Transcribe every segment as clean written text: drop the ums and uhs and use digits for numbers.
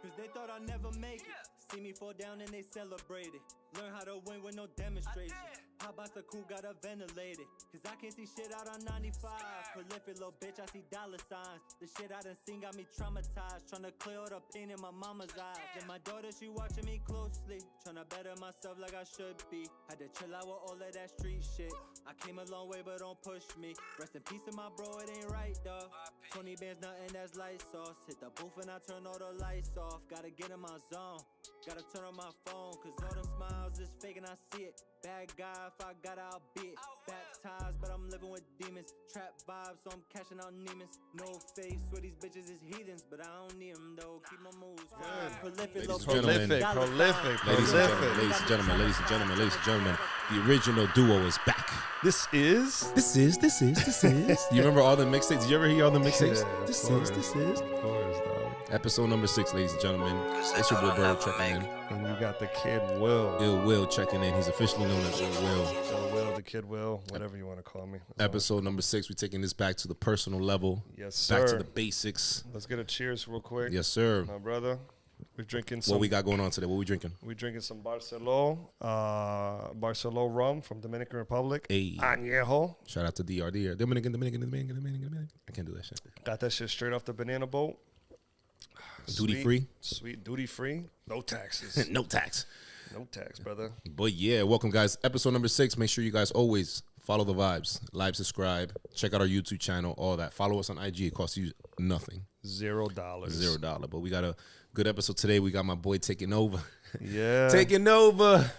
Cause they thought I'd never make it. See me fall down and they celebrate it. Learn how to win with no demonstration. Pop out the cool, got a ventilated. Cause I can't see shit out on 95. Prolific little bitch, I see dollar signs. The shit I done seen got me traumatized. Tryna clear all the pain in my mama's eyes. And my daughter, she watching me closely. Tryna better myself like I should be. Had to chill out with all of that street shit. I came a long way, but don't push me. Rest in peace to my bro, it ain't right, dawg. 20 bands, nothing that's light sauce. Hit the booth and I turn all the lights off. Gotta get in my zone. Gotta turn on my phone. Cause all them smiles is fake and I see it. Bad guy, if I got it, I'll be it. Baptized, but I'm living with demons. Trap vibes, so I'm cashing out Neiman's. No face, swear these bitches is heathens. But I don't need them though, keep my moves right. Prolific, Ladies and gentlemen, the original duo is back. This is. You remember all the mixtapes? Did you ever hear all the mixtapes? This is. Of course, dog. Episode number 6, ladies and gentlemen. It's your boy Berto checking in. And you got the kid Will. Will checking in. He's officially known as Will. So Will, the kid Will, whatever you want to call me. Episode number 6, we're taking this back to the personal level. Yes, sir. Back to the basics. Let's get a cheers real quick. Yes, sir. My brother. We're drinking some. What we got going on today? What we drinking? We're drinking some Barcelo rum from Dominican Republic. Hey. Añejo. Shout out to DR. Dominican. I can't do that shit. Got that shit straight off the banana boat. Duty free? Sweet duty free. No taxes. No tax. No tax, brother. But yeah, welcome guys. Episode number 6. Make sure you guys always follow the vibes. Like, subscribe. Check out our YouTube channel. All that. Follow us on IG. It costs you nothing. $0. $0. But we got a good episode today. We got my boy taking over. Yeah. Taking over.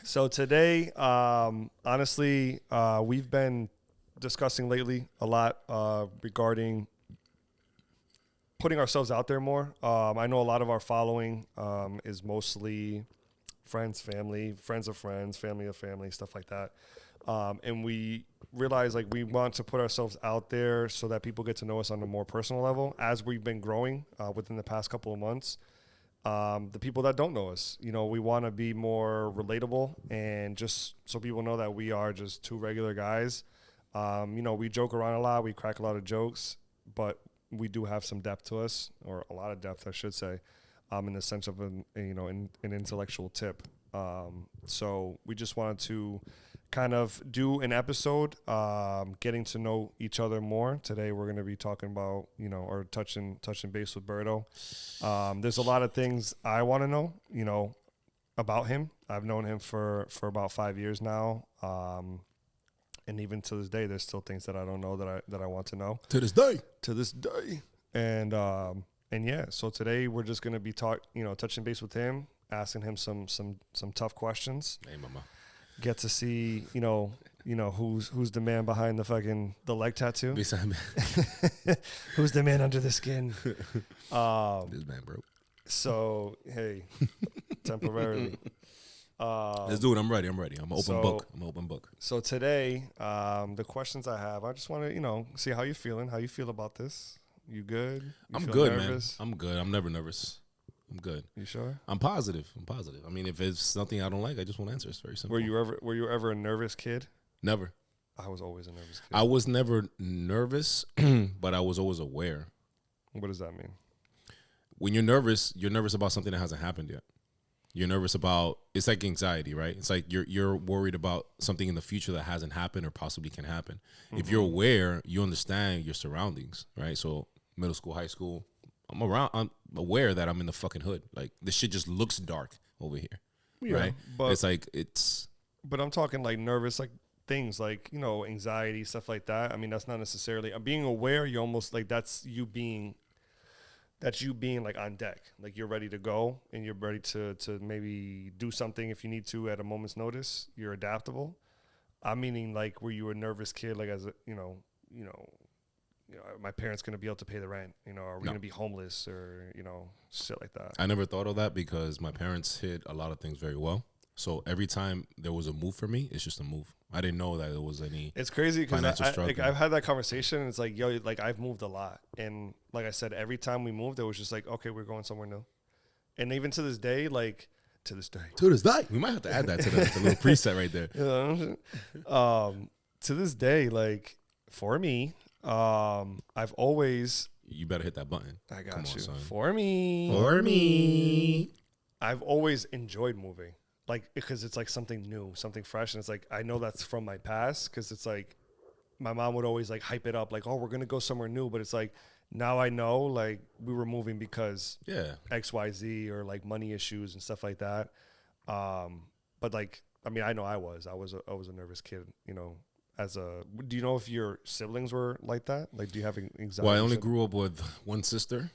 So today, honestly, we've been discussing lately a lot regarding putting ourselves out there more. I know a lot of our following is mostly friends, family, friends of friends, family of family, stuff like that. And we realize like we want to put ourselves out there so that people get to know us on a more personal level as we've been growing within the past couple of months. The people that don't know us, you know, we want to be more relatable and just so people know that we are just two regular guys. You know, we joke around a lot. We crack a lot of jokes, but we do have some depth to us, or a lot of depth, I should say, in the sense of an intellectual tip. So we just wanted to kind of do an episode, getting to know each other more. Today we're going to be talking about, you know, or touching base with Berto. There's a lot of things I want to know, you know, about him. I've known him for about 5 years now. And even to this day, there's still things that I don't know that I want to know. To this day. And yeah, so today we're just gonna be touching base with him, asking him some tough questions. Hey, mama. Get to see, you know who's the man behind the leg tattoo. Beside me. Who's the man under the skin? This man, bro. So hey, temporarily. Let's do it. I'm ready. I'm an open book. So today, the questions I have, I just want to, you know, see how you're feeling, how you feel about this. You good? I'm good, nervous? Man. I'm good. I'm never nervous. I'm good. You sure? I'm positive. I mean, if it's something I don't like, I just won't answer. It's very simple. Were you ever a nervous kid? Never. I was always a nervous kid. I was never nervous, but I was always aware. What does that mean? When you're nervous about something that hasn't happened yet. You're nervous about, it's like anxiety, right? It's like you're worried about something in the future that hasn't happened or possibly can happen. Mm-hmm. If you're aware, you understand your surroundings, right? So middle school, high school, I'm aware that I'm in the fucking hood. Like this shit just looks dark over here, right? But it's like But I'm talking like nervous, like things like, you know, anxiety, stuff like that. I mean, that's not necessarily, being aware, you're almost like that's you being like on deck, like you're ready to go and you're ready to maybe do something if you need to at a moment's notice. You're adaptable. I'm meaning like were you a nervous kid, like as a, you know, my parents going to be able to pay the rent, you know, are we going to be homeless or, you know, shit like that. I never thought of that because my parents hid a lot of things very well. So every time there was a move for me, it's just a move. I didn't know that there was any. It's crazy because I've had that conversation. And it's like, yo, like I've moved a lot, and like I said, every time we moved, it was just like, okay, we're going somewhere new. And even to this day, we might have to add that to the little preset right there. You to this day, like for me, I've always you better hit that button. I got Come you. on, son. For me. For me. I've always enjoyed moving. Like, because it's like something new, something fresh. And it's like, I know that's from my past because it's like my mom would always like hype it up. Like, oh, we're going to go somewhere new. But it's like, now I know like we were moving because X, Y, Z or like money issues and stuff like that. But like, I mean, I know I was a nervous kid, you know, do you know if your siblings were like that? Like, do you have anxiety? Well, I only grew up with one sister.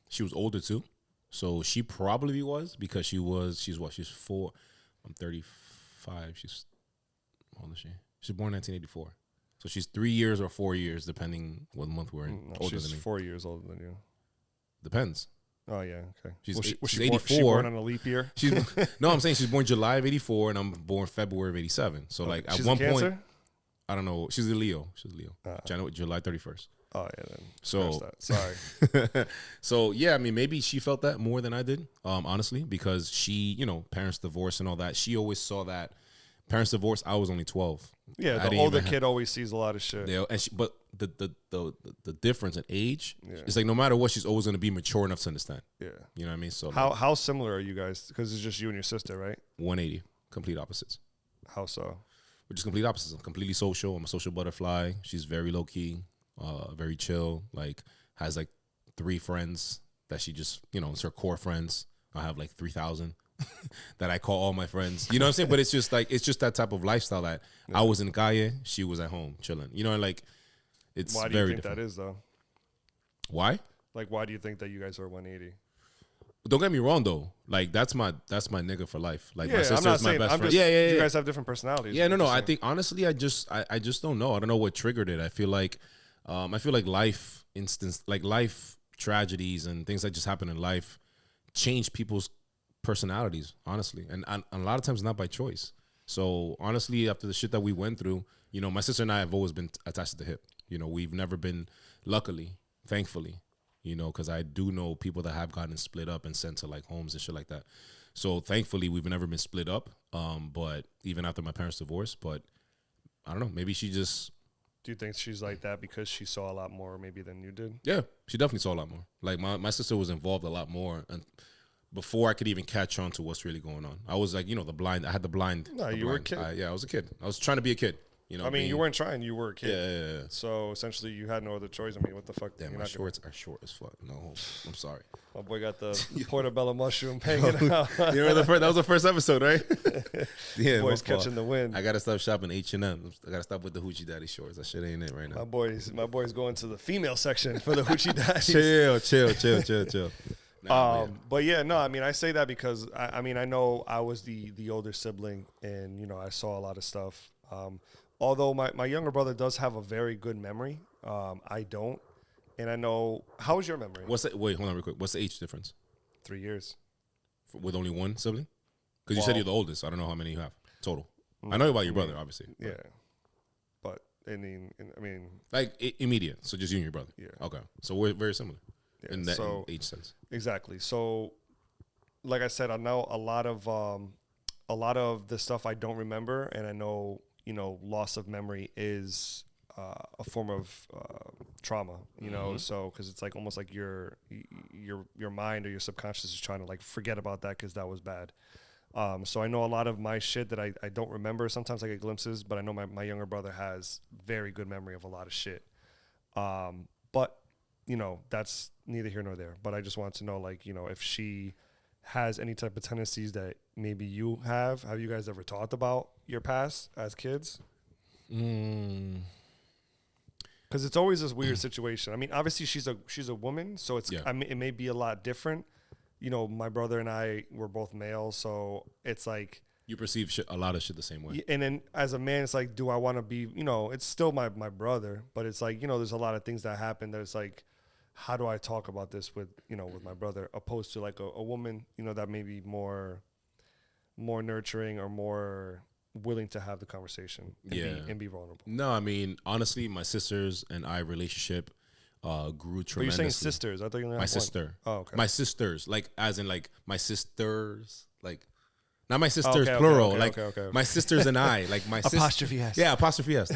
She was older too. So she probably was because she's 4. I'm 35. How old is she? She's born 1984. So she's 3 years or 4 years, depending what month we're in. No, older she's than me. 4 years older than you. Depends. Oh yeah, okay. She's Was she's she 84. She born on a leap year? No, I'm saying she's born July of 84 and I'm born February of 87. So like at she's one a Cancer? point, I don't know. She's a Leo. July 31st. Oh yeah, then. So sorry. So yeah, I mean, maybe she felt that more than I did, honestly, because she, you know, parents divorce and all that. She always saw that parents divorce. I was only 12. Yeah, the older kid always sees a lot of shit. Yeah, but the difference in age, it's like no matter what, she's always going to be mature enough to understand. Yeah, you know what I mean. So how similar are you guys? Because it's just you and your sister, right? 180, complete opposites. How so? We're just complete opposites. I'm completely social. I'm a social butterfly. She's very low key. Very chill, like has like 3 friends that she just, you know, it's her core friends. I have like 3,000 that I call all my friends. You know what I'm saying? But it's just that type of lifestyle that I was in Calle, she was at home chilling. You know, like it's why do very you think different. that is though? Why? Like, why do you think that you guys are 180? Don't get me wrong though. Like that's my nigga for life. Like my I'm not sister's my saying, best friend. Yeah. You guys have different personalities. Yeah, no. I think honestly, I just don't know. I don't know what triggered it. I feel like life tragedies and things that just happen in life change people's personalities, honestly. And a lot of times not by choice. So honestly, after the shit that we went through, you know, my sister and I have always been attached to the hip. You know, we've never been, luckily, thankfully, you know, because I do know people that have gotten split up and sent to like homes and shit like that. So thankfully, we've never been split up. But even after my parents' divorce, but I don't know, maybe she just... Do you think she's like that because she saw a lot more maybe than you did? Yeah, she definitely saw a lot more. Like my sister was involved a lot more, and before I could even catch on to what's really going on, I was like, you know, I had the blind. No, you were a kid. I was a kid. I was trying to be a kid. You know, I mean, you weren't trying. You were a kid. Yeah. So essentially, you had no other choice. I mean, what the fuck? Damn, my shorts are short as fuck. No, I'm sorry. My boy got the portobello mushroom hanging out. You remember that was the first episode, right? Yeah, boy's catching the wind. I gotta stop shopping H&M. I gotta stop with the hoochie daddy shorts. That shit ain't it right now. My boy's going to the female section for the hoochie daddies. chill. But yeah, no, I mean, I say that because I mean, I know I was the older sibling, and you know, I saw a lot of stuff. Although my younger brother does have a very good memory, I don't, and I know. How was your memory? Wait, hold on real quick. What's the age difference? 3 years. With only one sibling? Because you said you're the oldest. I don't know how many you have total. I know about your brother, obviously. Yeah, but I mean, like immediate. So just you and your brother. Yeah. Okay. So we're very similar in that so, age sense. Exactly. So, like I said, I know a lot of the stuff I don't remember, and I know, you know, loss of memory is a form of trauma. You know, so because it's like almost like your mind or your subconscious is trying to like forget about that because that was bad. So I know a lot of my shit that I don't remember. Sometimes I get glimpses, but I know my younger brother has very good memory of a lot of shit. But, you know, that's neither here nor there. But I just wanted to know, like, you know, if she has any type of tendencies that maybe you have. Have you guys ever talked about your past as kids? Because it's always this weird situation. I mean, obviously she's a woman, so it's I mean, it may be a lot different. You know, my brother and I were both male, so it's like you perceive a lot of shit the same way. And then as a man, it's like, do I want to be? You know, it's still my brother, but it's like, you know, there's a lot of things that happen that it's like, how do I talk about this with my brother, opposed to like a woman, you know, that may be more nurturing or more willing to have the conversation and be vulnerable. No, I mean, honestly, my sisters and I relationship grew tremendously. But you're saying sisters. I thought you only had my one. sister. Oh, okay. My sisters, like as in like my sisters, like Not my sisters, Okay, plural. okay, like okay. my sisters and I. Like my Apostrophe S. Yeah, apostrophe S.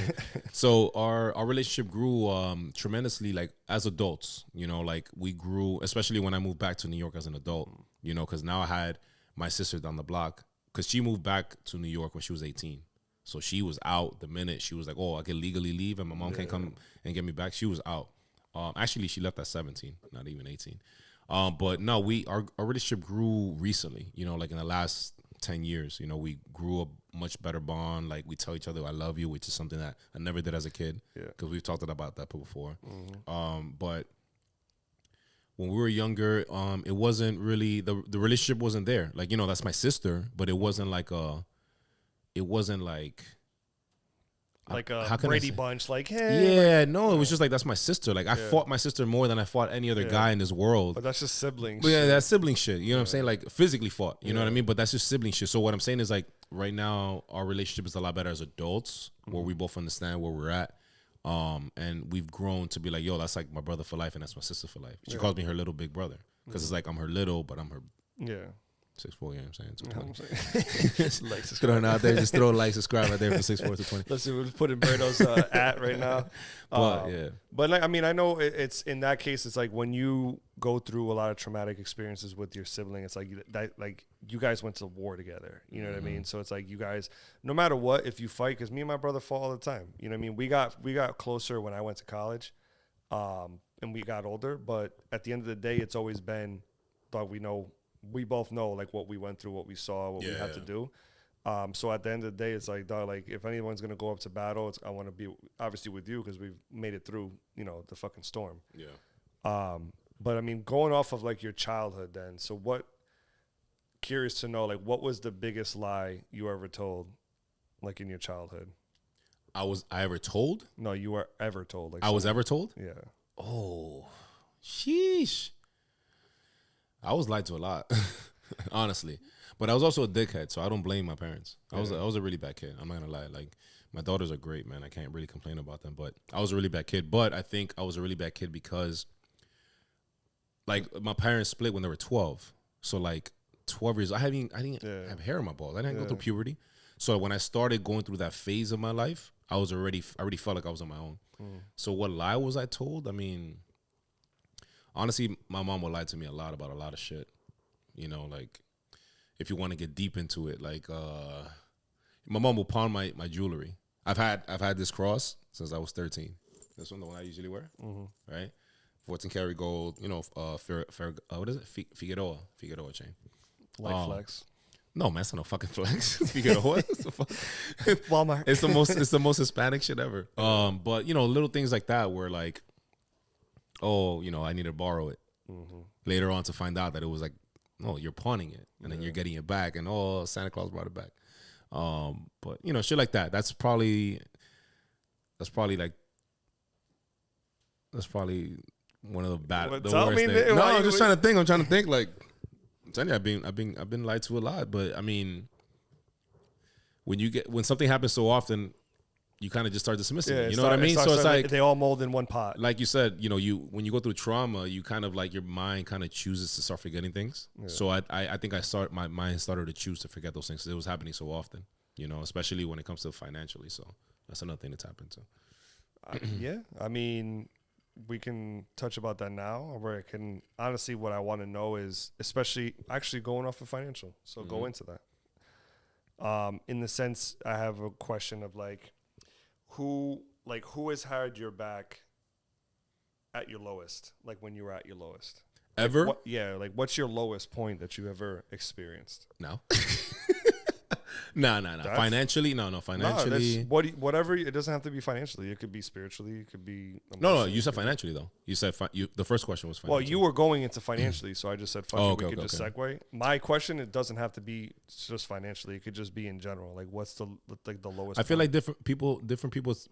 So our relationship grew tremendously. Like as adults, like we grew, especially when I moved back to New York as an adult. Because now I had my sister down the block because she moved back to New York when she was 18. So she was out the minute she was like, "Oh, I can legally leave, and my mom can't come and get me back." She was out. Actually, she left at 17, not even 18. But no, our relationship grew recently. Like in the last 10 years, we grew a much better bond. Like we tell each other I love you, which is something that I never did as a kid because we've talked about that before. But when we were younger, it wasn't really the relationship wasn't there. Like, that's my sister, but it wasn't like a Brady Bunch, like, hey. Yeah, no, it was just like, that's my sister. Like, I fought my sister more than I fought any other guy in this world. But that's just siblings. But yeah, that's sibling shit. You know what I'm saying? Like, physically fought. You know what I mean? But that's just sibling shit. So what I'm saying is, like, right now, our relationship is a lot better as adults, where we both understand where we're at. And we've grown to be like, yo, that's like my brother for life, and that's my sister for life. She calls me her little big brother because it's like I'm her little, but I'm her 6'4", you know what I'm saying? You know what I'm saying? Like, subscribe out there. Just throw a like, subscribe out there for 6'4" to 20. Let's see, we'll put in Berto's at right now. But like, I mean, I know it's in that case, it's like when you go through a lot of traumatic experiences with your sibling, it's like that, like you guys went to war together. You know what I mean? So it's like you guys, no matter what, if you fight, because me and my brother fought all the time. You know what I mean? We got closer when I went to college, and we got older. But at the end of the day, it's always been, dog, we both know like what we went through, what we saw, what we had to do. So at the end of the day, it's like, dog, like if anyone's gonna go up to battle, I want to be obviously with you because we've made it through, the fucking storm. Yeah. But I mean, going off of like your childhood, then, so curious to know, like, what was the biggest lie you ever told, like in your childhood? I ever told? No, you were ever told. Like I was ever told? Yeah. Oh, sheesh. I was lied to a lot, honestly. But I was also a dickhead, so I don't blame my parents. I was a really bad kid. I'm not gonna lie. Like, my daughters are great, man. I can't really complain about them. But I was a really bad kid. But I think I was a really bad kid because, like, my parents split when they were 12. So like 12 years, I didn't have hair in my balls. I didn't go through puberty. So when I started going through that phase of my life, I already felt like I was on my own. So what lie was I told? I mean, honestly, my mom would lie to me a lot about a lot of shit. Like, if you want to get deep into it, like, my mom will pawn my jewelry. I've had this cross since I was 13. This one, the one I usually wear, right? 14 karat gold, what is it? Figueroa chain. Like flex. No, man, it's not no fucking flex. Figueroa. Walmart. It's the most Hispanic shit ever. But little things like that where like, oh, I need to borrow it. Later on to find out that it was like, no, you're pawning it and then you're getting it back, and oh, Santa Claus brought it back. But shit like that. That's probably one of the worst things. No, I'm just trying to think. Like, I'm telling you, I've been lied to a lot. But I mean, when something happens so often, you kind of just start dismissing it. You know what I mean? So it's like they all mold in one pot. Like you said, when you go through trauma, you kind of like your mind kind of chooses to start forgetting things. Yeah. So I think my mind started to choose to forget those things because it was happening so often. Especially when it comes to financially. So that's another thing that's happened too. Yeah, I mean, we can touch about that now. Where I can honestly, what I want to know is, especially actually going off of financial. So go into that. In the sense, I have a question of like, who has had your back at your lowest? Like when you were at your lowest ever? Like what's your lowest point that you ever experienced? No. No. Financially, no. Financially, whatever. It doesn't have to be financially. It could be spiritually. It could be. No. You said financially though. You said the first question was financially. Well, you were going into financially, so I just said we could just segue. My question: it doesn't have to be just financially. It could just be in general. Like, what's the lowest? I feel like different people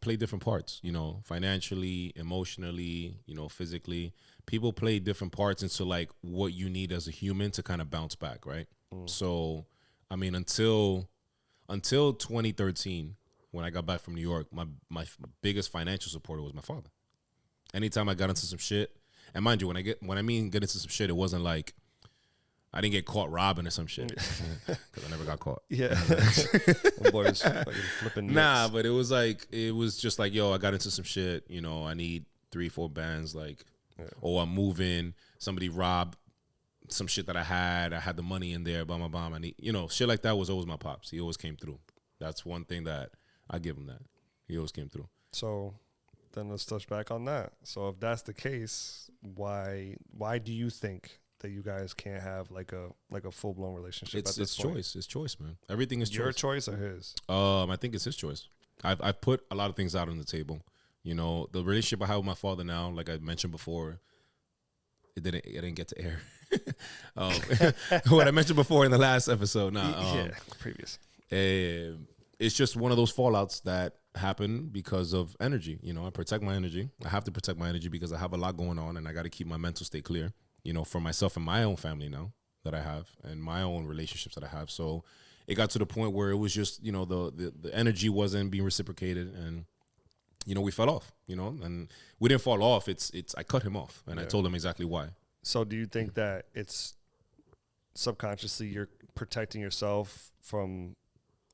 play different parts. Financially, emotionally, physically. People play different parts into like what you need as a human to kind of bounce back, right? So, I mean, until 2013, when I got back from New York, my biggest financial supporter was my father. Anytime I got into some shit, and mind you, when I mean get into some shit, it wasn't like I didn't get caught robbing or some shit because I never got caught. Yeah. The boy was fucking flipping Nah, nicks. but it was just like, yo, I got into some shit. You know, I need 3-4 bands. Like, oh, I'm moving. Somebody robbed some shit that I had. I had the money in there. Blah, blah, blah. I need, you know, shit like that was always my pops. He always came through. That's one thing that I give him that. He always came through. So then let's touch back on that. So if that's the case, why do you think that you guys can't have like a full blown relationship? It's choice. It's choice, man. Everything is your choice. choice or his? I think it's his choice. I've put a lot of things out on the table. You know, the relationship I have with my father now, like I mentioned before, it didn't get to air. What I mentioned before in the last episode. Previous. It's just one of those fallouts that happen because of energy. You know, I protect my energy. I have to protect my energy because I have a lot going on, and I got to keep my mental state clear. You know, for myself and my own family now that I have, and my own relationships that I have. So it got to the point where it was just, you know, the energy wasn't being reciprocated, and you know, we fell off. You know, and we didn't fall off. It's I cut him off, and I told him exactly why. So do you think that it's subconsciously you're protecting yourself from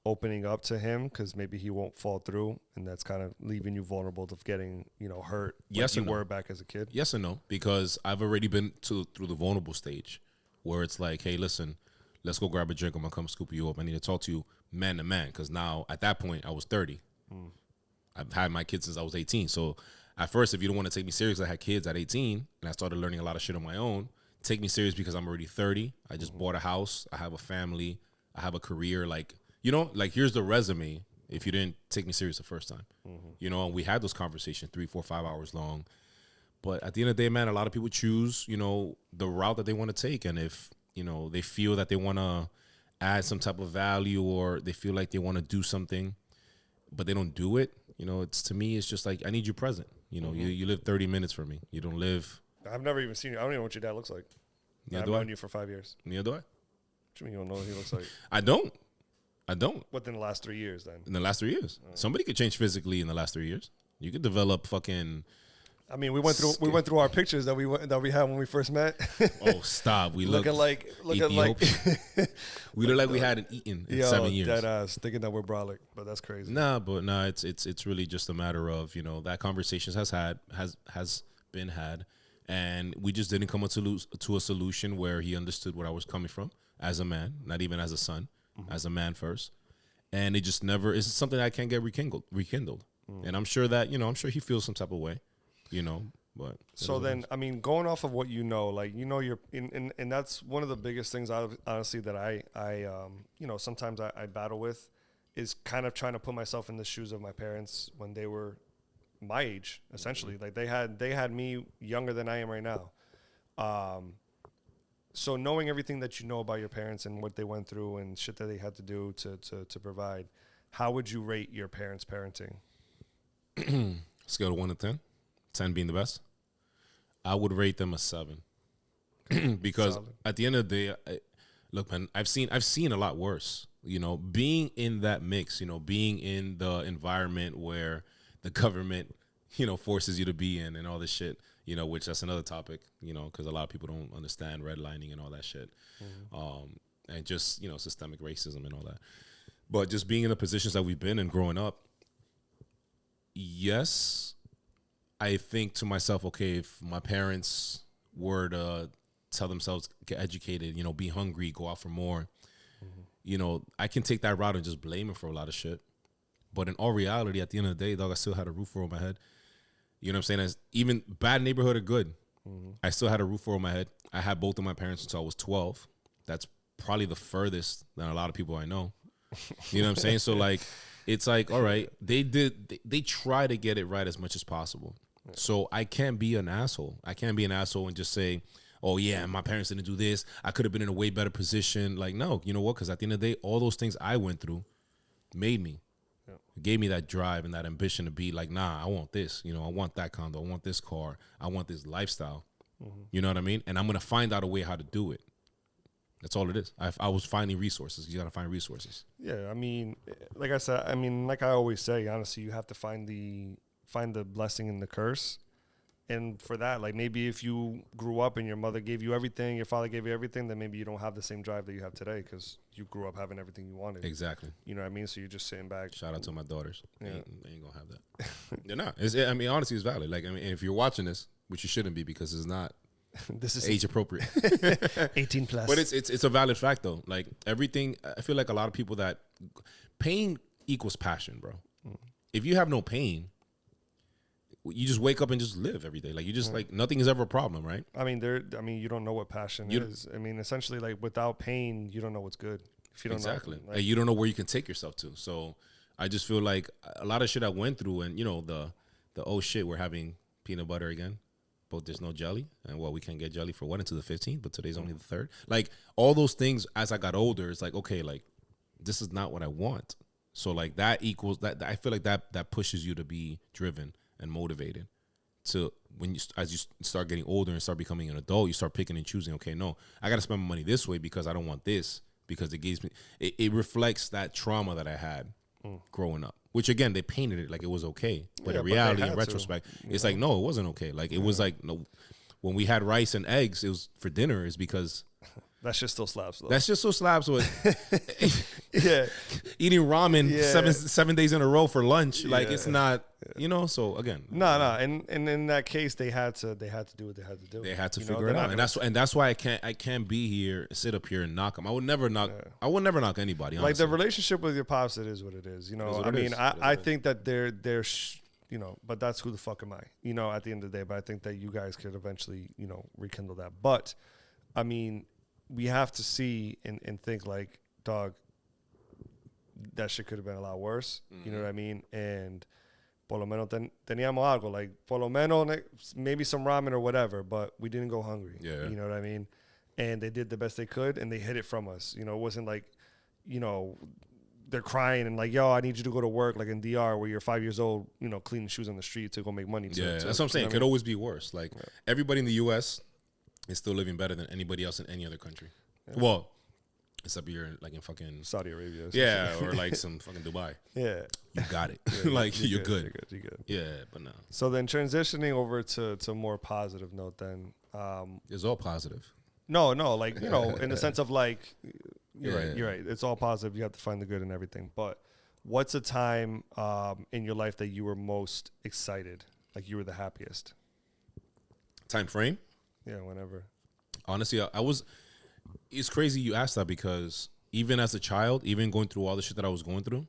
opening up to him because maybe he won't fall through, and that's kind of leaving you vulnerable to getting, you know, hurt Yes, like you and no. were back as a kid? Yes and no, because I've already been through the vulnerable stage where it's like, hey, listen, let's go grab a drink. I'm gonna come scoop you up. I need to talk to you man to man, because now at that point I was 30. I've had my kids since I was 18. So at first, if you don't want to take me serious, I had kids at 18, and I started learning a lot of shit on my own. Take me serious because I'm already 30. I just bought a house. I have a family. I have a career. Like, you know, like here's the resume if you didn't take me serious the first time. You know, and we had those conversations 3, 4, 5 hours long. But at the end of the day, man, a lot of people choose, you know, the route that they want to take. And if, you know, they feel that they want to add some type of value, or they feel like they want to do something, but they don't do it, you know, it's, to me, it's just like, I need you present. You know, you live 30 minutes from me. You don't live. I've never even seen you. I don't even know what your dad looks like. Neither I've do I. known you for 5 years. Neither do I. What do you mean you don't know what he looks like? I don't. Within the last 3 years, then? In the last 3 years. Somebody could change physically in the last 3 years. You could develop fucking. I mean, we went through our pictures that we had when we first met. Oh, stop! We looking like we look like we hadn't eaten in 7 years. Dead ass, thinking that we're brolic, but that's crazy. Nah, it's really just a matter of, you know, that conversation has been had, and we just didn't come to a solution where he understood where I was coming from as a man, not even as a son, as a man first, and it just never. It's something that I can't get rekindled, and I'm sure that, you know, I'm sure he feels some type of way. You know, but so then, I mean, going off of what you know, like, you know, you're in, and that's one of the biggest things, honestly, that I you know, sometimes I battle with, is kind of trying to put myself in the shoes of my parents when they were my age, essentially. Like they had me younger than I am right now. So knowing everything that you know about your parents and what they went through and shit that they had to do to provide, how would you rate your parents' parenting? Scale of 1 to 10. 10 being the best, I would rate them a 7. Because Solid. at the end of the day, look, man, I've seen a lot worse. You know, being in that mix, you know, being in the environment where the government, you know, forces you to be in and all this shit, you know, which that's another topic, you know, because a lot of people don't understand redlining and all that shit. And just, you know, systemic racism and all that. But just being in the positions that we've been in growing up, yes, I think to myself, okay, if my parents were to tell themselves, get educated, you know, be hungry, go out for more, you know, I can take that route and just blame them for a lot of shit. But in all reality, at the end of the day, dog, I still had a roof over my head. You know what I'm saying? As even bad neighborhood or good, I still had a roof over my head. I had both of my parents until I was 12. That's probably the furthest than a lot of people I know. You know what I'm saying? So like, it's like, all right, they try to get it right as much as possible. So I can't be an asshole. I can't be an asshole and just say, oh, yeah, my parents didn't do this. I could have been in a way better position. Like, no, you know what? Because at the end of the day, all those things I went through made me. It gave me that drive and that ambition to be like, nah, I want this. You know, I want that condo. I want this car. I want this lifestyle. You know what I mean? And I'm going to find out a way how to do it. That's all it is. I was finding resources. You got to find resources. Yeah, I mean, like I said, like I always say, honestly, you have to find the blessing in the curse. and for that, like maybe if you grew up and your mother gave you everything, your father gave you everything, then maybe you don't have the same drive that you have today because you grew up having everything you wanted. Exactly. You know what I mean? So you're just sitting back. Shout out to my daughters. Yeah. They ain't gonna have that. They're not. I mean, honestly, it's valid. Like, I mean, if you're watching this, which you shouldn't be because it's not This is age appropriate. 18 plus. But it's a valid fact though. Like everything, I feel like a lot of people that pain equals passion, bro. If you have no pain, you just wake up and just live every day. Like you just like nothing is ever a problem, right? I mean, you don't know what passion is. I mean, essentially, like without pain, you don't know what's good. If you don't Exactly. know, Like, you don't know where you can take yourself to. So I just feel like a lot of shit I went through, and you know the oh shit, we're having peanut butter again, but there's no jelly, and well, we can't get jelly for what until the 15th, but today's only the 3rd. Like all those things, as I got older, it's like okay, like this is not what I want. So like that equals that. I feel like that pushes you to be driven and motivated. To when as you start getting older and start becoming an adult, you start picking and choosing. Okay, no, I got to spend my money this way because I don't want this. Because it gives me, it reflects that trauma that I had growing up. Which again, they painted it like it was okay, but in reality, in retrospect, it's like no, it wasn't okay. Like it was like no, when we had rice and eggs, it was for dinner. Is because that shit still slaps though. That's just so slaps with yeah, eating ramen 7 days in a row for lunch. Like it's not, you know. So again, no, and in that case, they had to do what they had to do. They had to figure it out, and that's why I can't be here, sit up here and knock them. I would never knock anybody. Honestly. Like the relationship with your pops, it is what it is. You know, I mean, I think that they're you know, but that's who the fuck am I? You know, at the end of the day, but I think that you guys could eventually, you know, rekindle that. But I mean, we have to see and think like, dog, that shit could have been a lot worse. You know what I mean? And por lo menos teníamos algo, like por lo menos maybe some ramen or whatever, but we didn't go hungry. Yeah. You know what I mean? And they did the best they could, and they hid it from us. You know, it wasn't like, you know, they're crying and like, yo, I need you to go to work, like in DR where you're 5 years old, you know, cleaning shoes on the street to go make money. That's what I'm saying. It could always be worse. Like everybody in the U.S. is still living better than anybody else in any other country. Yeah. Well, except you're like in fucking Saudi Arabia. Yeah, or like some fucking Dubai. Yeah. You got it. Like you're good. You're good. Yeah, but no. So then transitioning over to a more positive note then. It's all positive. No, like, you know, in the sense of like, you're right. It's all positive. You have to find the good in everything. But what's a time in your life that you were most excited? Like you were the happiest? Time frame? Yeah, whenever. Honestly, it's crazy you asked that because even as a child, even going through all the shit that I was going through,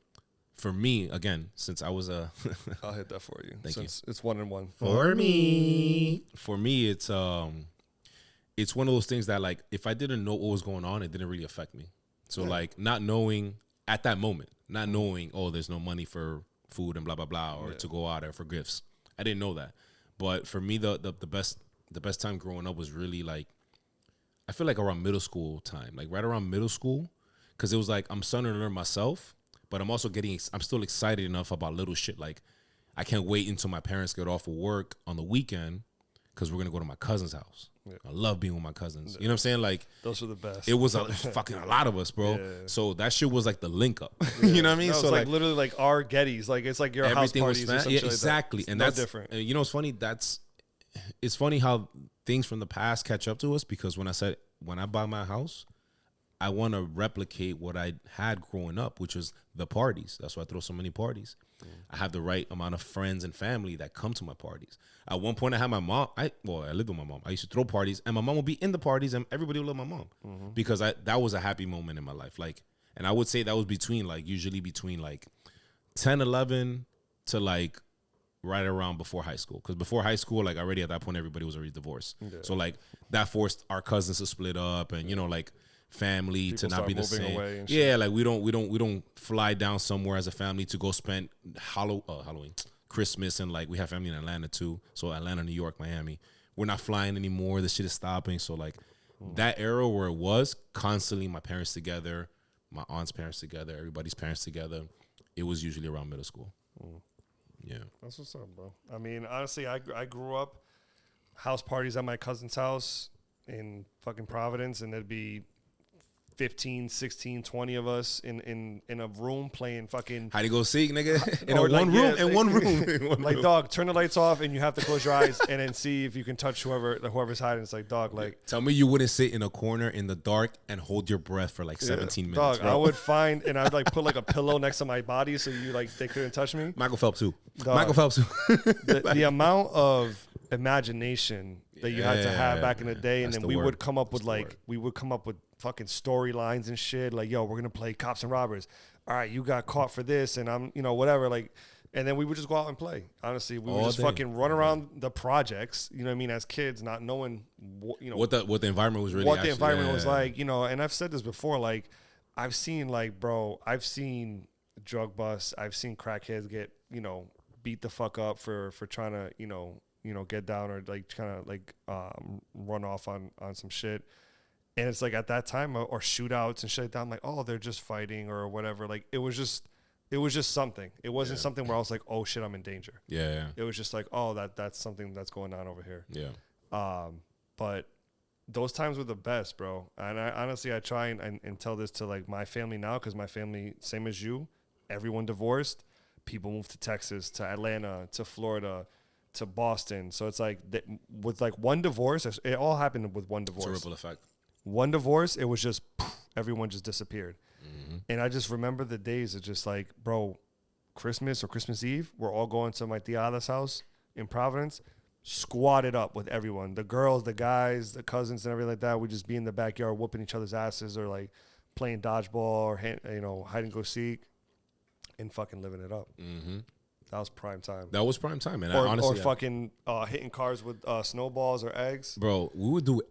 for me, again, since I was a... I'll hit that for you. Thank you. It's 1-1. For me, it's one of those things that like, if I didn't know what was going on, it didn't really affect me. So like not knowing at that moment, not knowing, oh, there's no money for food and blah, blah, blah, or to go out or for gifts. I didn't know that. But for me, the best time growing up was really like, I feel like around middle school time, like right around middle school, because it was like I'm starting to learn myself, but I'm still excited enough about little shit. Like I can't wait until my parents get off of work on the weekend because we're going to go to my cousin's house. Yeah. I love being with my cousins. You know what I'm saying? Like those were the best. It was fucking a lot of us, bro. Yeah. So that shit was like the link up. Yeah. You know what I mean? No, so like literally like our Gettys. Like it's like your house parties or something. Yeah, exactly. Like that. And no that's different. You know what's funny? It's funny how things from the past catch up to us because when I buy my house, I want to replicate what I had growing up, which was the parties. That's why I throw so many parties. I have the right amount of friends and family that come to my parties. At one point, I had my mom. I lived with my mom. I used to throw parties, and my mom would be in the parties, and everybody would love my mom because that was a happy moment in my life. Like, and I would say that was usually between 10, 11 to like right around before high school. Because before high school, like already at that point, everybody was already divorced. Yeah. So like that forced our cousins to split up, and you know like family people to not be the same. Yeah, like we don't fly down somewhere as a family to go spend Halloween, Christmas, and like we have family in Atlanta too. So Atlanta, New York, Miami. We're not flying anymore. The shit is stopping. So like that era where it was constantly my parents together, my aunt's parents together, everybody's parents together. It was usually around middle school. Yeah, that's what's up, bro. I mean, honestly, I grew up house parties at my cousin's house in fucking Providence, and there'd be 15, 16, 20 of us in a room playing fucking How do you go seek, nigga? In or one room, yeah, in one room. In one like room. dog, turn the lights off and you have to close your eyes and then see if you can touch whoever's hiding. It's like dog, like Tell me you wouldn't sit in a corner in the dark and hold your breath for like 17 minutes, dog. bro. I would find and I'd like put like a pillow next to my body so they couldn't touch me. Michael Phelps too. Dog. Michael Phelps too. The amount of imagination that you had to have back in the day, and That's then the we word. would come up That's with the word. we would come up with fucking storylines and shit. Like, yo, we're gonna play cops and robbers. All right, you got caught for this, and I'm, whatever. Like, and then we would just go out and play. Honestly, we would All just day. fucking run around the projects. You know what I mean? As kids, not knowing what the environment was really what actually, the environment was like. And I've said this before. Like, I've seen I've seen drug busts. I've seen crackheads get beat the fuck up for trying to get down or like kind of like run off on some shit. And it's like at that time or shootouts and shit like that, I'm like, oh, they're just fighting or whatever. Like it was just something. It wasn't something where I was like, oh shit, I'm in danger. Yeah. It was just like, oh, that's something that's going on over here. Yeah. But those times were the best, bro. And I honestly, I try and tell this to like my family now, because my family, same as you, everyone divorced. People moved to Texas, to Atlanta, to Florida, to Boston. So it's like with like one divorce, it all happened with one divorce. It's a ripple effect. One divorce, it was just everyone just disappeared. Mm-hmm. And I just remember the days of just like, bro, Christmas or Christmas Eve, we're all going to my tia's house in Providence, squatted up with everyone, the girls, the guys, the cousins, and everything like that. We'd just be in the backyard whooping each other's asses or like playing dodgeball or hide and go seek and fucking living it up. Mm-hmm. That was prime time. That was prime time, and Or fucking hitting cars with snowballs or eggs. Bro, we would do.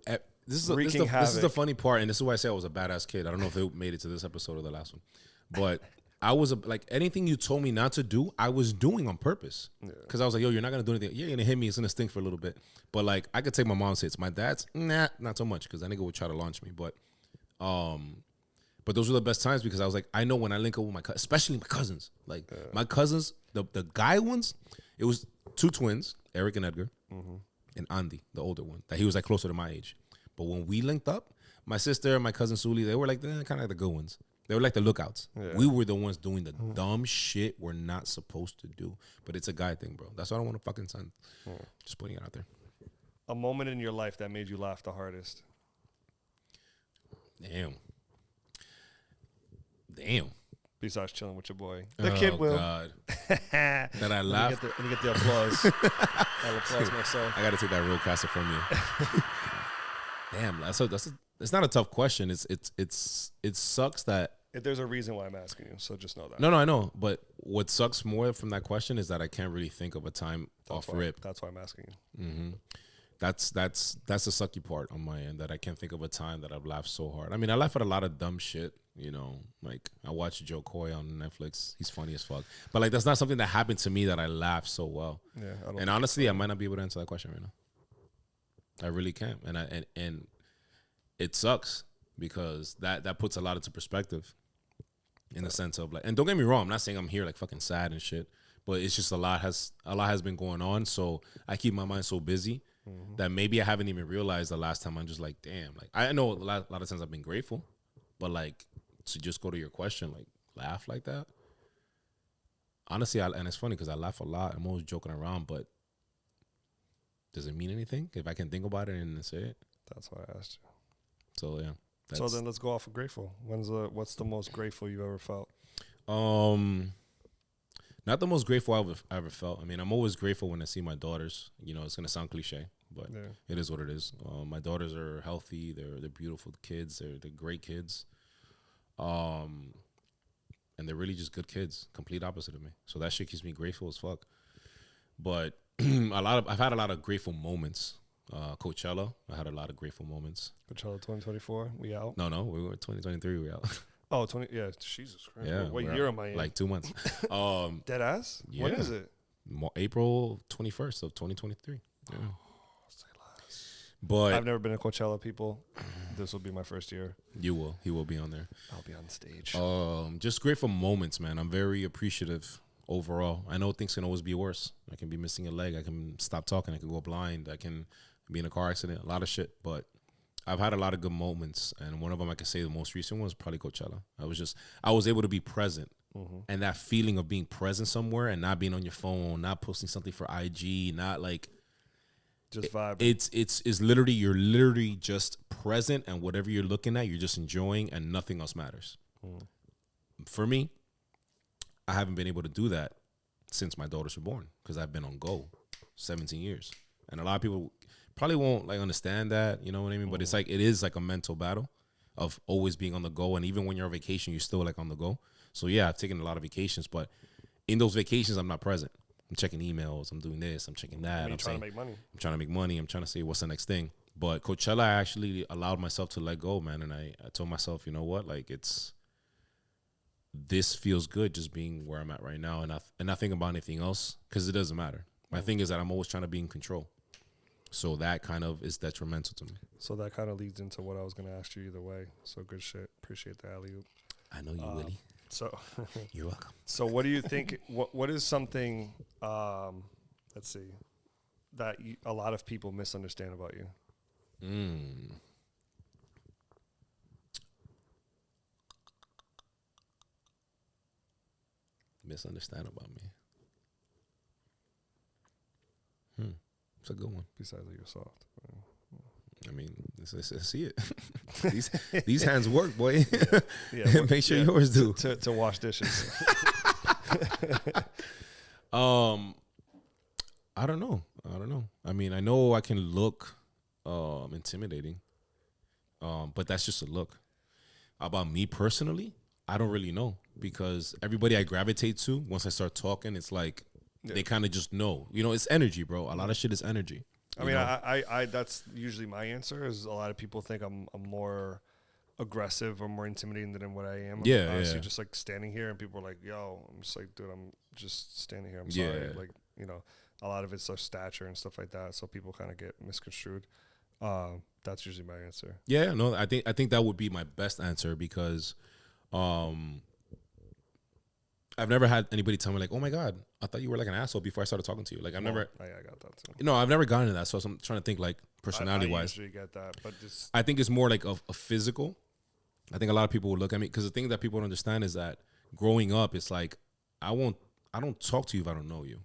This is the funny part, and this is why I say I was a badass kid. I don't know if it made it to this episode or the last one, but I was like anything you told me not to do, I was doing on purpose. Because I was like, yo, you're not gonna do anything. You're gonna hit me. It's gonna stink for a little bit. But like, I could take my mom's hits. My dad's not so much, because that nigga would try to launch me. But those were the best times, because I was like, I know when I link up with especially my cousins, like my cousins, the guy ones, it was two twins, Eric and Edgar, and Andy, the older one, that he was like closer to my age. But when we linked up, my sister and my cousin Suli, they were like kind of like the good ones. They were like the lookouts. Yeah. We were the ones doing the dumb shit we're not supposed to do. But it's a guy thing, bro. That's why I don't want to fucking son. Just putting it out there. A moment in your life that made you laugh the hardest. Damn. Besides chilling with your boy, the kid Will. God. That I laughed. Let me get the applause. I'll applaud myself. I got to take that real caster from you. Damn, it's not a tough question. It sucks that There's a reason why I'm asking you, so just know that. No, I know. But what sucks more from that question is that I can't really think of a time rip. That's why I'm asking you. Mm-hmm. That's the sucky part on my end, that I can't think of a time that I've laughed so hard. I mean, I laugh at a lot of dumb shit. Like I watch Joe Coy on Netflix. He's funny as fuck. But like, that's not something that happened to me that I laughed so well. Yeah. And honestly, I might not be able to answer that question right now. I really can't, and it sucks, because that puts a lot into perspective, in the sense of like, and don't get me wrong, I'm not saying I'm here like fucking sad and shit, but it's just a lot has been going on, so I keep my mind so busy that maybe I haven't even realized the last time. I'm just like, damn, like I know a lot of times I've been grateful, but like to just go to your question, like laugh like that. Honestly, and it's funny because I laugh a lot. I'm always joking around, but does it mean anything if I can think about it and say it? That's why I asked you. So yeah. So then let's go off of grateful. What's the most grateful you've ever felt? Not the most grateful I've ever felt. I mean, I'm always grateful when I see my daughters. It's gonna sound cliche, but it is what it is. My daughters are healthy. They're beautiful kids. They're great kids. And they're really just good kids. Complete opposite of me. So that shit keeps me grateful as fuck. But I've had a lot of grateful moments. Coachella, I had a lot of grateful moments. Coachella 2024, we out? No, we were 2023, we out. Oh, yeah, Jesus Christ. Yeah, what year am I in? Like 2 months. Dead ass? Yeah. When is it? April 21st of 2023. Yeah. But I've never been to Coachella, people. This will be my first year. You will. He will be on there. I'll be on stage. Just grateful moments, man. I'm very appreciative overall. I know things can always be worse. I can be missing a leg. I can stop talking. I can go blind. I can be in a car accident. A lot of shit. But I've had a lot of good moments, and one of them I could say the most recent one was probably Coachella. I was able to be present, and that feeling of being present somewhere and not being on your phone, not posting something for IG, not like just vibe. It's literally you're literally just present, and whatever you're looking at, you're just enjoying, and nothing else matters. For me, I haven't been able to do that since my daughters were born because I've been on go 17 years, and a lot of people probably won't like understand that, you know what I mean? But it's like it is like a mental battle of always being on the go, and even when you're on vacation, you're still like on the go. So yeah, I've taken a lot of vacations, but in those vacations, I'm not present. I'm checking emails. I'm doing this. I'm checking that. I'm trying to make money. I'm trying to make money. I'm trying to say what's the next thing. But Coachella, I actually allowed myself to let go, man, and I told myself, you know what, like this feels good just being where I'm at right now, and not think about anything else because it doesn't matter. My thing is that I'm always trying to be in control. So that kind of is detrimental to me. So that kind of leads into what I was going to ask you either way. So good shit. Appreciate the alley-oop. I know you, Willie. So you're welcome. So what do you think? What is something? Let's see, that a lot of people misunderstand about you. Misunderstand about me. It's a good one. Besides that you're soft. I mean, let's see it. these hands work, boy. Yeah, make sure yours do. To wash dishes. I don't know. I mean, I know I can look intimidating, but that's just a look. About me personally, I don't really know because everybody I gravitate to, once I start talking, it's like they kind of just know. You know, it's energy, bro. A lot of shit is energy. I mean, I that's usually my answer. Is a lot of people think I'm more aggressive or more intimidating than what I am. Yeah, honestly, just like standing here and people are like, "Yo," I'm just like, "Dude, I'm just standing here. I'm sorry." Like, you know, a lot of it's our stature and stuff like that, so people kind of get misconstrued. That's usually my answer. Yeah, no, I think that would be my best answer because, I've never had anybody tell me like, "Oh my God, I thought you were like an asshole before I started talking to you." Like I've never. I got that too. No, I've never gotten to that. So I'm trying to think like personality wise. I usually get that, but just I think it's more like a physical. I think a lot of people will look at me because the thing that people don't understand is that growing up, it's like I don't talk to you if I don't know you.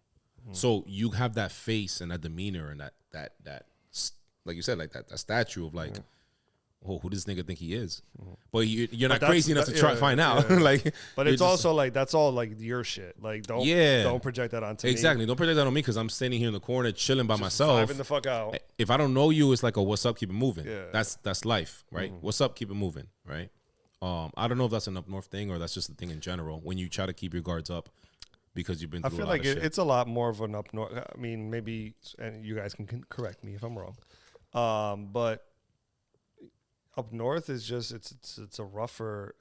So you have that face and that demeanor and that like you said, like that statue of like, oh, who does this nigga think he is? But you're not crazy enough to try to find out. Like, but it's also like that's all like your shit. Like don't project that onto me. Exactly. Don't project that on me because I'm standing here in the corner chilling by myself. Vibing the fuck out. If I don't know you, it's like a what's up, keep it moving. Yeah. That's life, right? What's up, keep it moving, right? I don't know if that's an up north thing or that's just a thing in general. When you try to keep your guards up because you've been through I feel a lot like of shit. it's a lot more of an up north. I mean, maybe, and you guys can correct me if I'm wrong. But up north is just it's a rougher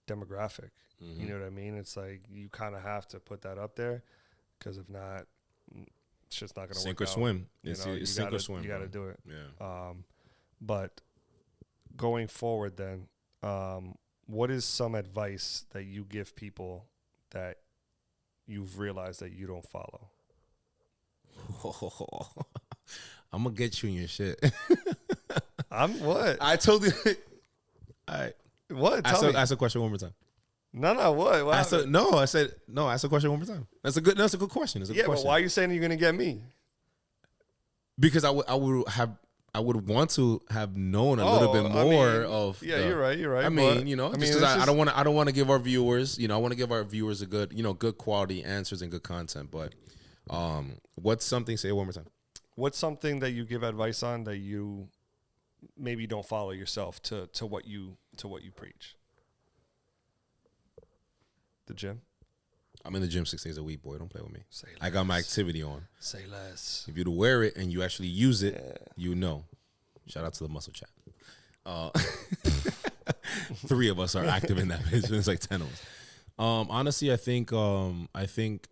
demographic. You know what I mean? It's like you kind of have to put that up there because if not, shit's not gonna sink work or out. swim. It's Sink or swim. You got to do it. Yeah. But going forward, then, what is some advice that you give people that you've realized that you don't follow? I'm gonna get you in your shit. I'm what? I told you. All right. What? Ask a question one more time. No. What? I said no. Ask a question one more time. That's a good question. It's a good question. But why are you saying you're gonna get me? Because I would want to have known a little bit more of. Yeah, you're right. I mean, just because I don't want to give our viewers, I want to give our viewers a good, good quality answers and good content. But, what's something? Say it one more time. What's something that you give advice on that you maybe don't follow yourself to what you preach? The gym. I'm in the gym 6 days a week, boy. Don't play with me. Say less. I got my activity on. Say less. If you to wear it and you actually use it, you know. Shout out to the muscle chat. 3 of us are active in that bitch. It's like 10 of us. Honestly, I think I think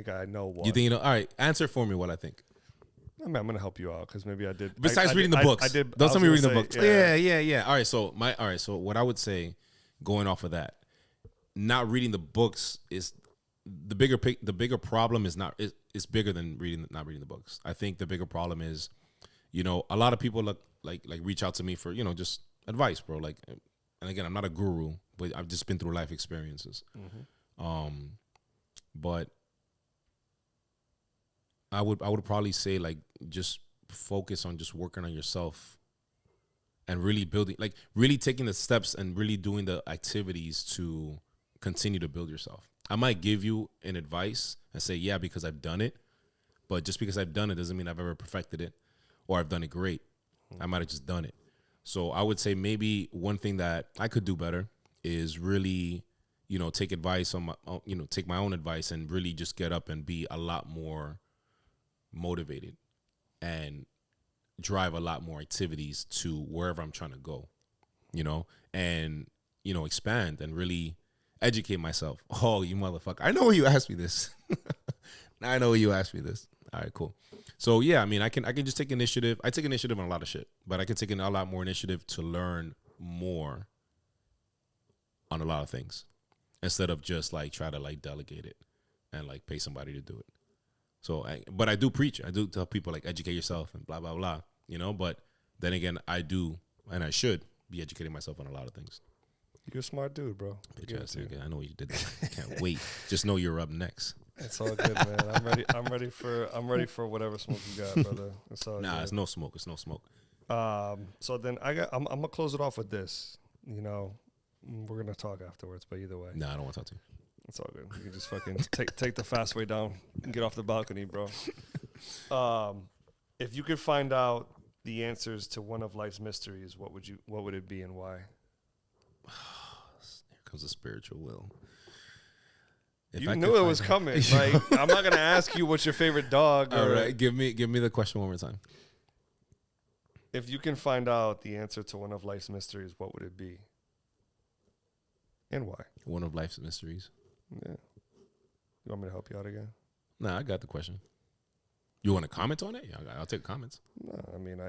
I know what. You think you know? All right, answer for me what I think. I mean, I'm gonna help you out because maybe I did. Besides reading the books, I did. Don't tell me reading the books. Yeah. Yeah. All right, so what I would say, going off of that, not reading the books is the bigger problem is not it's bigger than not reading the books. I think the bigger problem is you know, a lot of people like reach out to me for, you know, just advice, bro. Like, and again, I'm not a guru, but I've just been through life experiences. But I would probably say, like, just focus on just working on yourself and really building, like, really taking the steps and really doing the activities to continue to build yourself. I might give you an advice and say, yeah, because I've done it, but just because I've done it doesn't mean I've ever perfected it or I've done it great. I might have just done it. So I would say maybe one thing that I could do better is really, you know, take advice on my, you know, take my own advice and really just get up and be a lot more motivated and drive a lot more activities to wherever I'm trying to go, you know, and, you know, expand and really educate myself. Oh, you motherfucker. I know you asked me this. I know you asked me this. All right, cool. So yeah, I mean, I can just take initiative. I take initiative on a lot of shit, but I can take a lot more initiative to learn more on a lot of things instead of just like try to like delegate it and like pay somebody to do it. So, but I do preach. I do tell people like educate yourself and blah, blah, blah, you know, but then again, I do, and I should be educating myself on a lot of things. You're a smart dude, bro. Bitch ass nigga. I know you did that. I can't wait. Just know you're up next. It's all good, man. I'm ready for whatever smoke you got, brother. It's all Nah, good. it's no smoke. It's no smoke. So then I'm gonna close it off with this. You know, we're gonna talk afterwards, but either way, Nah, I don't want to talk to you. it's all good. You can just fucking take the fast way down and get off the balcony, bro. If you could find out the answers to one of life's mysteries, what would it be and why? Here comes the spiritual Will. If You I knew could it was find coming. Like, I'm not gonna ask you what's your favorite dog. All or right, give me the question one more time. If you can find out the answer to one of life's mysteries, what would it be? And why? One of life's mysteries. Yeah. You want me to help you out again? Nah, I got the question. You want to comment on it? Yeah, I'll take comments. No, I mean,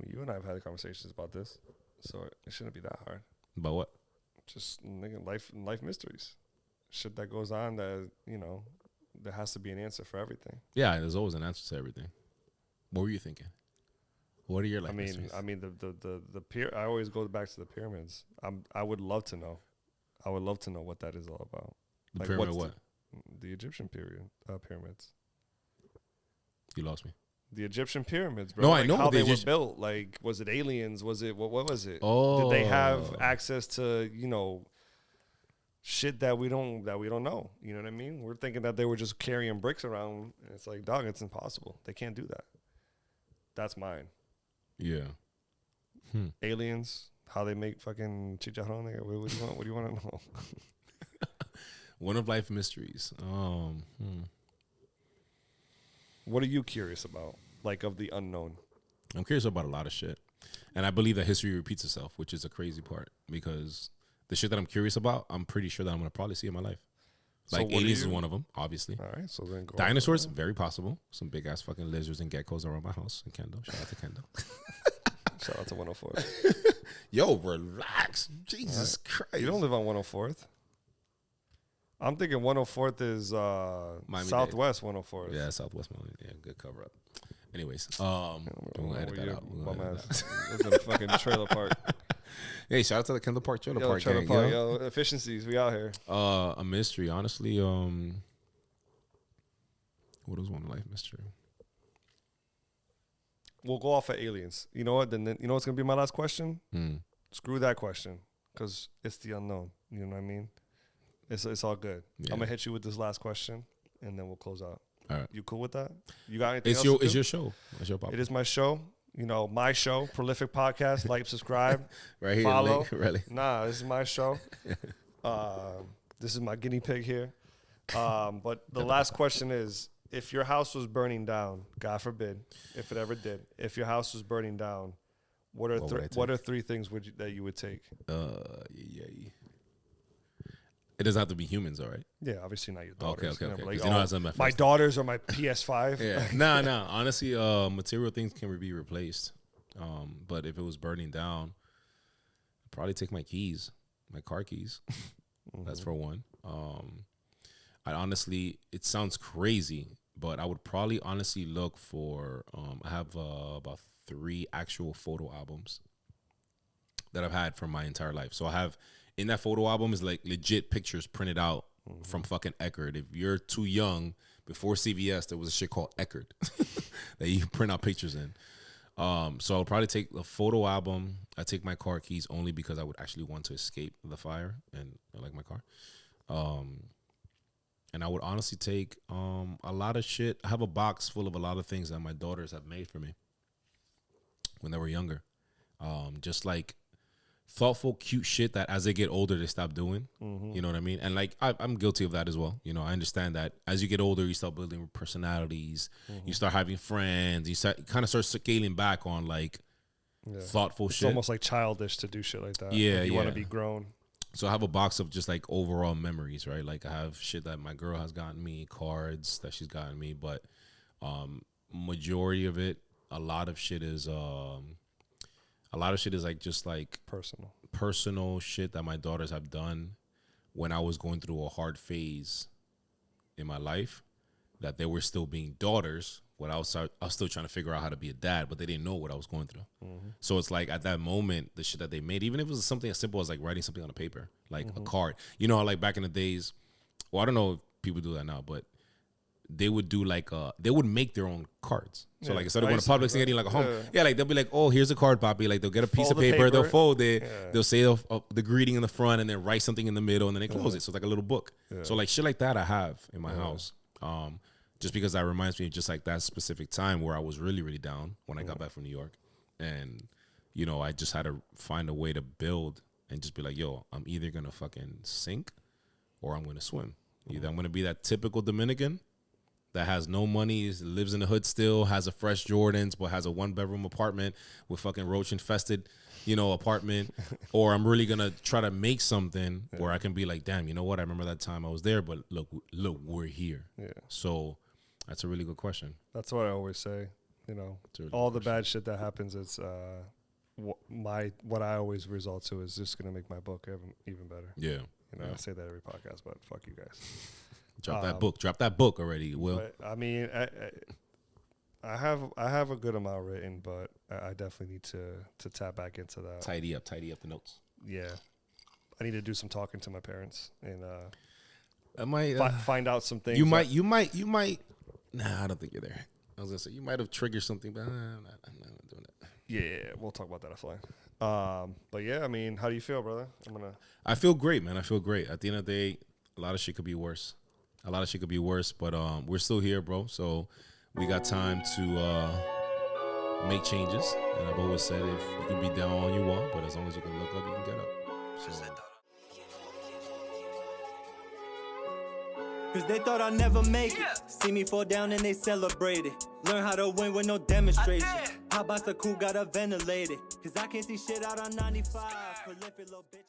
you and I have had conversations about this, so it shouldn't be that hard. About what? Just nigga, life mysteries, shit that goes on that, you know, there has to be an answer for everything. Yeah, there's always an answer to everything. What were you thinking? What are your life mysteries? I mean the I always go back to the pyramids. I would love to know. I would love to know what that is all about. The Like, pyramid what's what? The Egyptian pyramids. You lost me. The Egyptian pyramids, bro. No, like I know how they were Egyptian- built. Like, was it aliens? Was it what was it? Oh. Did they have access to, you know, shit that we don't know? You know what I mean? We're thinking that they were just carrying bricks around. And it's like, dog, it's impossible. They can't do that. That's mine. Yeah. Aliens, how they make fucking chicharrón. What do you want to know? One of life mysteries. What are you curious about? Like, of the unknown? I'm curious about a lot of shit. And I believe that history repeats itself, which is a crazy part because the shit that I'm curious about, I'm pretty sure that I'm going to probably see in my life. So Like what are aliens is you- one of them, obviously. All right, so then go Dinosaurs, very possible. Some big ass fucking lizards and geckos around my house in Kendall. Shout out to Kendall. Shout out to 104. Yo, relax. Jesus Christ. You don't live on 104th. I'm thinking 104th is Miami-Dade. Southwest 104th. Yeah, Southwest Miami. Yeah, good cover up. Anyways, we're gonna edit that out. We're gonna edit that out. Lives in a fucking trailer park. Hey, shout out to the Kendall Park Trailer Yo, Park trailer gang, park, yo. yo. Efficiencies, we out here. A mystery, honestly. What is one life mystery? We'll go off of aliens. You know what? Then you know what's gonna be my last question? Hmm. Screw that question, because it's the unknown. You know what I mean? It's all good. Yeah. I'm gonna hit you with this last question, and then we'll close out. All right. You cool with that? You got anything It's else your to it's do? your show. It's your pop. It is my show. You know, my show, Prolific Podcast. Like, subscribe. Right here. Follow. Link, really. Nah, this is my show. This is my guinea pig here. But the last question is, if your house was burning down, God forbid, if it ever did, if your house was burning down, what are three things that you would take? Yeah. It doesn't have to be humans, all right? Yeah, obviously not your daughters. Okay. You know, but 'Cause like, you know that's not my my first- daughters or my PS5. Yeah. Nah. Honestly, material things can be replaced. But if it was burning down, I'd probably take my keys, my car keys. That's for one. I honestly, it sounds crazy, But I would probably honestly look for. I have about 3 actual photo albums that I've had from my entire life. So I have in that photo album is like legit pictures printed out from fucking Eckerd. If you're too young, before CVS, there was a shit called Eckerd that you print out pictures in. So I'll probably take the photo album. I take my car keys only because I would actually want to escape the fire, and I like my car. And I would honestly take a lot of shit. I have a box full of a lot of things that my daughters have made for me when they were younger. Just like thoughtful, cute shit that as they get older, they stop doing. You know what I mean? And like, I'm guilty of that as well. You know, I understand that as you get older, you start building personalities. You start having friends. You kind of start scaling back on like thoughtful shit. It's almost like childish to do shit like that. Yeah, like you want to be grown. So I have a box of just like overall memories, right? Like I have shit that my girl has gotten me, cards that she's gotten me, but majority of it, a lot of shit is like just like personal shit that my daughters have done when I was going through a hard phase in my life, that they were still being daughters when I was still trying to figure out how to be a dad, but they didn't know what I was going through. So it's like at that moment, the shit that they made, even if it was something as simple as like writing something on a paper, like a card, you know, like back in the days, well, I don't know if people do that now, but they would do like they would make their own cards. So like instead of going to Publix and getting like a home, like they'll be like, oh, here's a card, Poppy. Like they'll get a piece of paper, they'll fold it, they'll say the greeting in the front, and then write something in the middle, and then they close it. So it's like a little book. So like shit like that I have in my house. Just because that reminds me of just like that specific time where I was really, really down when I got back from New York. And, you know, I just had to find a way to build and just be like, yo, I'm either going to fucking sink or I'm going to swim. Either I'm going to be that typical Dominican that has no money, lives in the hood still, has a fresh Jordans, but has a 1-bedroom apartment with fucking roach infested, you know, apartment. Or I'm really going to try to make something where I can be like, damn, you know what? I remember that time I was there, but look, we're here. So that's a really good question. That's what I always say. You know, Really all the bad shit that happens, it's what I always resort to is just gonna make my book even better. Yeah, you know, I say that every podcast, but fuck you guys. Drop that book already, Will. But, I mean, I have a good amount written, but I definitely need to tap back into that. Tidy up the notes. Yeah, I need to do some talking to my parents and I might find out some things. You might. Nah, I don't think you're there. I was gonna say you might have triggered something, but I'm not doing that. Yeah, we'll talk about that offline. But yeah, I mean, how do you feel, brother? I feel great, man. I feel great. At the end of the day, a lot of shit could be worse. But we're still here, bro. So we got time to make changes. And I've always said, if you can be down all you want, but as long as you can look up, you can get up. So. Cause they thought I'd never make it. See me fall down and they celebrated. Learn how to win with no demonstration. How about the cool got a ventilated? Cause I can't see shit out on 95. Prolific little bitch.